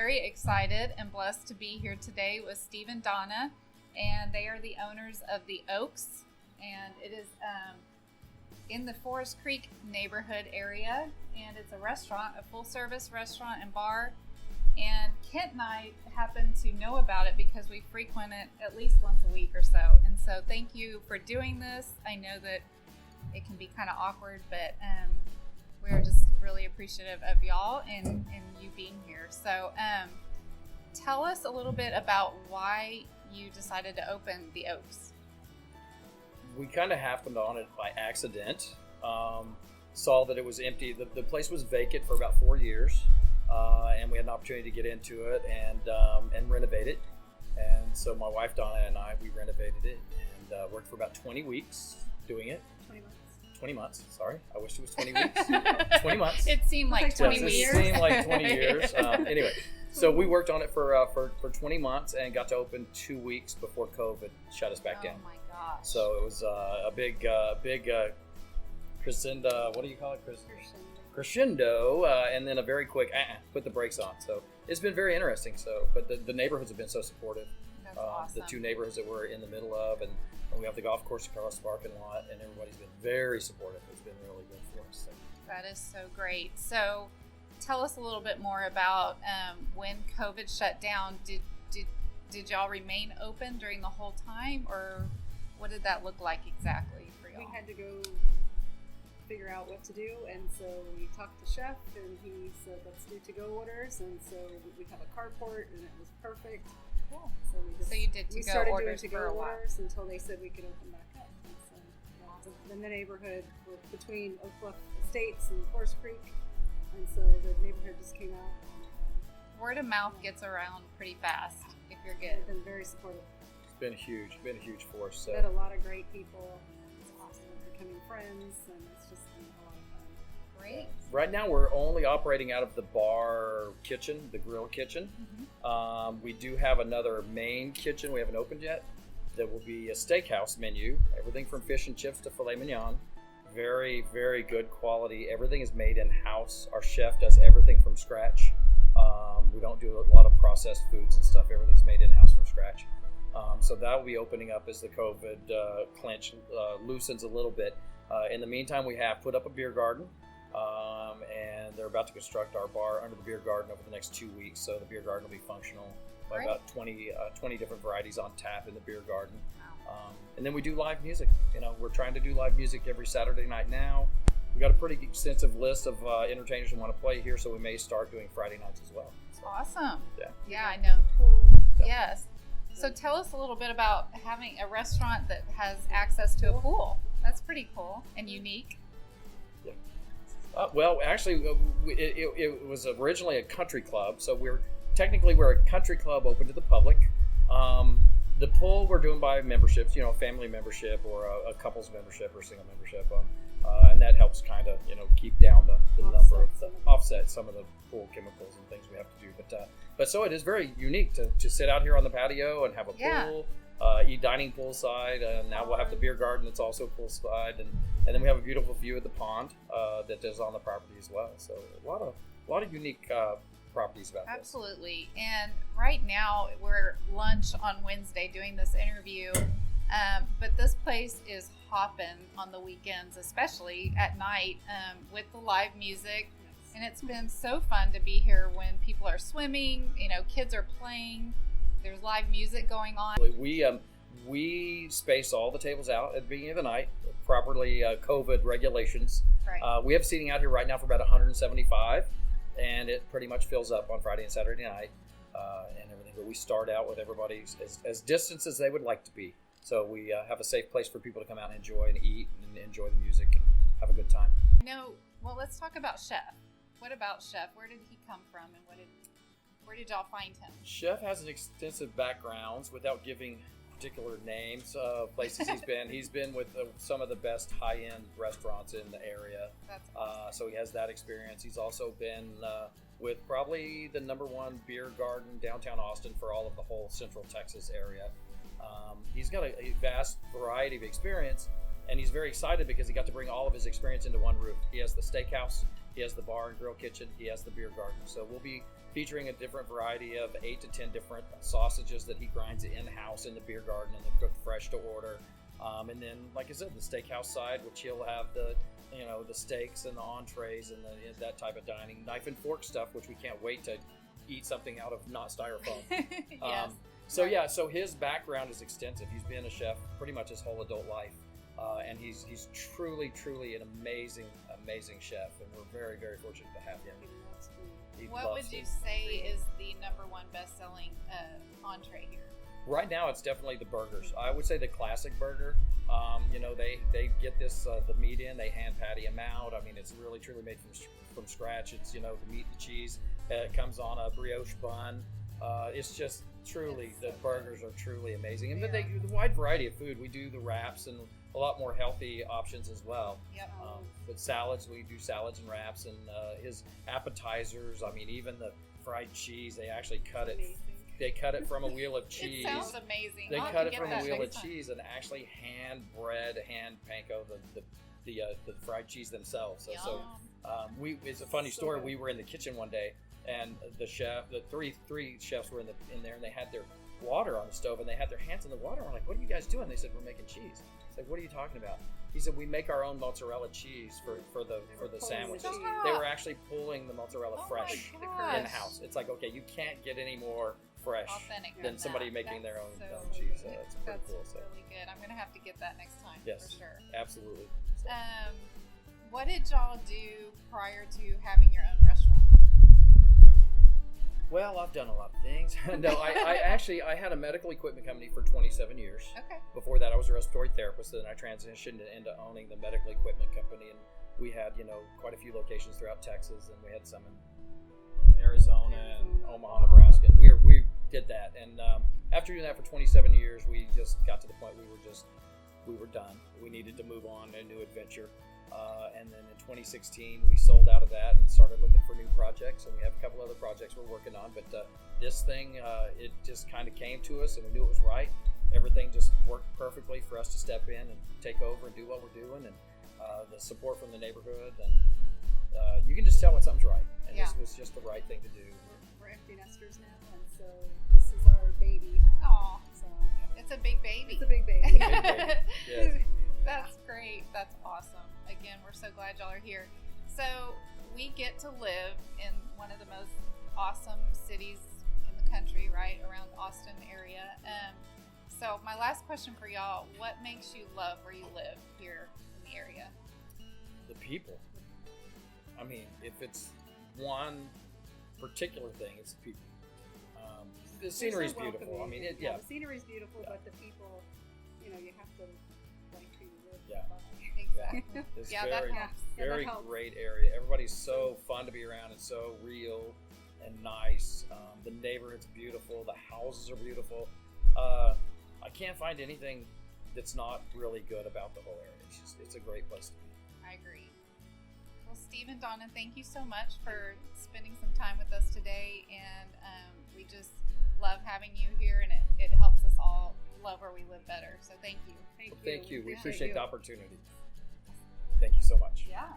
very excited and blessed to be here today with Steve and Donna, and they are the owners of the Oaks, and it is in the Forest Creek neighborhood area, and it's a restaurant, a full-service restaurant and bar. And Kent and I happen to know about it because we frequent it at least once a week or so. And so thank you for doing this. I know that it can be kind of awkward, but we're just really appreciative of y'all and you being here. So tell us a little bit about why you decided to open the Oaks. We kind of happened on it by accident. Saw that it was empty. The place was vacant for about 4 years. And we had an opportunity to get into it and renovate it. And so my wife Donna and I, we renovated it and worked for about 20 weeks doing it. 20 months. Sorry, I wish it was 20 weeks. 20 months. It seemed like 20 years. It seemed like 20 years. Anyway, so we worked on it for 20 months and got to open 2 weeks before COVID shut us back down. Oh my gosh. So it was a big crescendo. What do you call it? Crescendo, and then a very quick put the brakes on. So it's been very interesting. So, but the neighborhoods have been so supportive. That's awesome. The two neighborhoods that we're in the middle of, and we have the golf course across the parking lot, and everybody's been very supportive. It's been really good for us. So. That is so great. So tell us a little bit more about when COVID shut down. Did y'all remain open during the whole time, or what did that look like exactly for y'all? We had to go figure out what to do, and so we talked to Chef, and he said let's do to-go orders, and so we have a carport, and it was perfect. Cool. So you did to-go orders for a while until they said we could open back up. And so in the neighborhood, we're between Oak Bluff Estates and Forest Creek, and so the neighborhood just came out. Word of mouth gets around pretty fast if you're good. They've been very supportive. It's been a huge force. So. Met a lot of great people. It's awesome. Becoming friends, and it's just been a lot of fun. Great. Right now, we're only operating out of the bar kitchen, the grill kitchen. Mm-hmm. We do have another main kitchen. We haven't opened yet. That will be a steakhouse menu. Everything from fish and chips to filet mignon. Very, very good quality. Everything is made in-house. Our chef does everything from scratch. We don't do a lot of processed foods and stuff. Everything's made in-house from scratch. So that will be opening up as the COVID clinch loosens a little bit. In the meantime, we have put up a beer garden, and they're about to construct our bar under the beer garden over the next 2 weeks. So the beer garden will be functional by about 20 different varieties on tap in the beer garden. Wow. And then we do live music. We're trying to do live music every Saturday night now. We've got a pretty extensive list of entertainers who want to play here, so we may start doing Friday nights as well. So, awesome. Yeah. Yeah, I know. Pool. Yes. So tell us a little bit about having a restaurant that has access to a pool. That's pretty cool and unique. Yeah. Well, actually, it was originally a country club, so we're a country club open to the public. The pool we're doing by memberships, a family membership or a couple's membership or single membership, and that helps kind of keep down the number of offset some of the pool chemicals and things we have to do. But so it is very unique to sit out here on the patio and have a pool, eat dining poolside, and now we'll have the beer garden that's also poolside, and then we have a beautiful view of the pond that is on the property as well. So a lot of unique properties about this. Absolutely. And right now we're lunch on Wednesday doing this interview, but this place is hopping on the weekends, especially at night, with the live music. And it's been so fun to be here when people are swimming, kids are playing, there's live music going on. We space all the tables out at the beginning of the night, properly COVID regulations. Right. We have seating out here right now for about 175, and it pretty much fills up on Friday and Saturday night and everything. But we start out with everybody as distant as they would like to be. So we have a safe place for people to come out and enjoy and eat and enjoy the music and have a good time. Well, let's talk about Chef. What about Chef? Where did he come from, and where did y'all find him? Chef has an extensive backgrounds without giving particular names of places he's been. He's been with some of the best high-end restaurants in the area. That's awesome. So he has that experience. He's also been with probably the #1 beer garden downtown Austin for all of the whole Central Texas area. He's got a vast variety of experience, and he's very excited because he got to bring all of his experience into one roof. He has the steakhouse, He has the bar and grill kitchen. He has the beer garden. So we'll be featuring a different variety of 8 to 10 different sausages that he grinds in-house in the beer garden, and they're cooked fresh to order. And then, like I said, the steakhouse side, which he'll have the steaks and the entrees and that type of dining, knife and fork stuff, which we can't wait to eat something out of not styrofoam. Yes. So his background is extensive. He's been a chef pretty much his whole adult life, and he's truly an amazing chef, and we're very, very fortunate to have him. What would you say is the #1 best-selling entree here? Right now, it's definitely the burgers. I would say the classic burger. They get this the meat in, they hand patty them out. I mean, it's really truly made from scratch. It's the meat, the cheese. It comes on a brioche bun. It's just truly the burgers are truly amazing, and the wide variety of food. We do the wraps and a lot more healthy options as well. Yep. But salads, we do salads and wraps, and his appetizers. I mean, even the fried cheese, they actually cut it. They cut it from a wheel of cheese. It sounds amazing. They cut it from a wheel of cheese and actually hand panko the fried cheese themselves. So it's a funny story. We were in the kitchen one day, and the three chefs were in there, and they had their water on the stove, and they had their hands in the water. We're like, "What are you guys doing?" They said, "We're making cheese." It's like, "What are you talking about?" He said, "We make our own mozzarella cheese for the sandwiches." They were actually pulling the mozzarella fresh in house. It's like, okay, you can't get any more fresh than somebody making their own cheese. So it's pretty cool. So really good. I'm gonna have to get that next time. Yes, for sure. Absolutely. So. What did y'all do prior to having your own restaurant? Well, I've done a lot of things. No, I had a medical equipment company for 27 years. Okay. Before that, I was a respiratory therapist, and then I transitioned into owning the medical equipment company, and we had quite a few locations throughout Texas, and we had some in Arizona and Omaha, Nebraska, and we did that. And after doing that for 27 years, we just got to the point we were done. We needed to move on to a new adventure. And then in 2016, we sold out of that and started looking for new projects. And we have a couple other projects we're working on. But this thing, it just kind of came to us, and we knew it was right. Everything just worked perfectly for us to step in and take over and do what we're doing. And the support from the neighborhood. And you can just tell when something's right. And this was just the right thing to do. We're empty nesters now, and so this is our baby. Aw. So it's a big baby. It's a big baby. Big baby. Yes. That's great. That's awesome. Again, we're so glad y'all are here. So we get to live in one of the most awesome cities in the country, right around Austin area. So my last question for y'all, what makes you love where you live here in the area? The people. I mean, if it's one particular thing, it's the people. The scenery is beautiful. I mean, the scenery is beautiful, but the people, you have to like who you live by. Exactly. It's that helps. Very great area. Everybody's so fun to be around and so real and nice. The neighborhood's beautiful. The houses are beautiful. I can't find anything that's not really good about the whole area. It's a great place to be. I agree. Well, Steve and Donna, thank you so much for spending some time with us today, and we just love having you here, and it helps us all love where we live better. So thank you. Thank you. We appreciate the opportunity. Thank you so much. Yeah.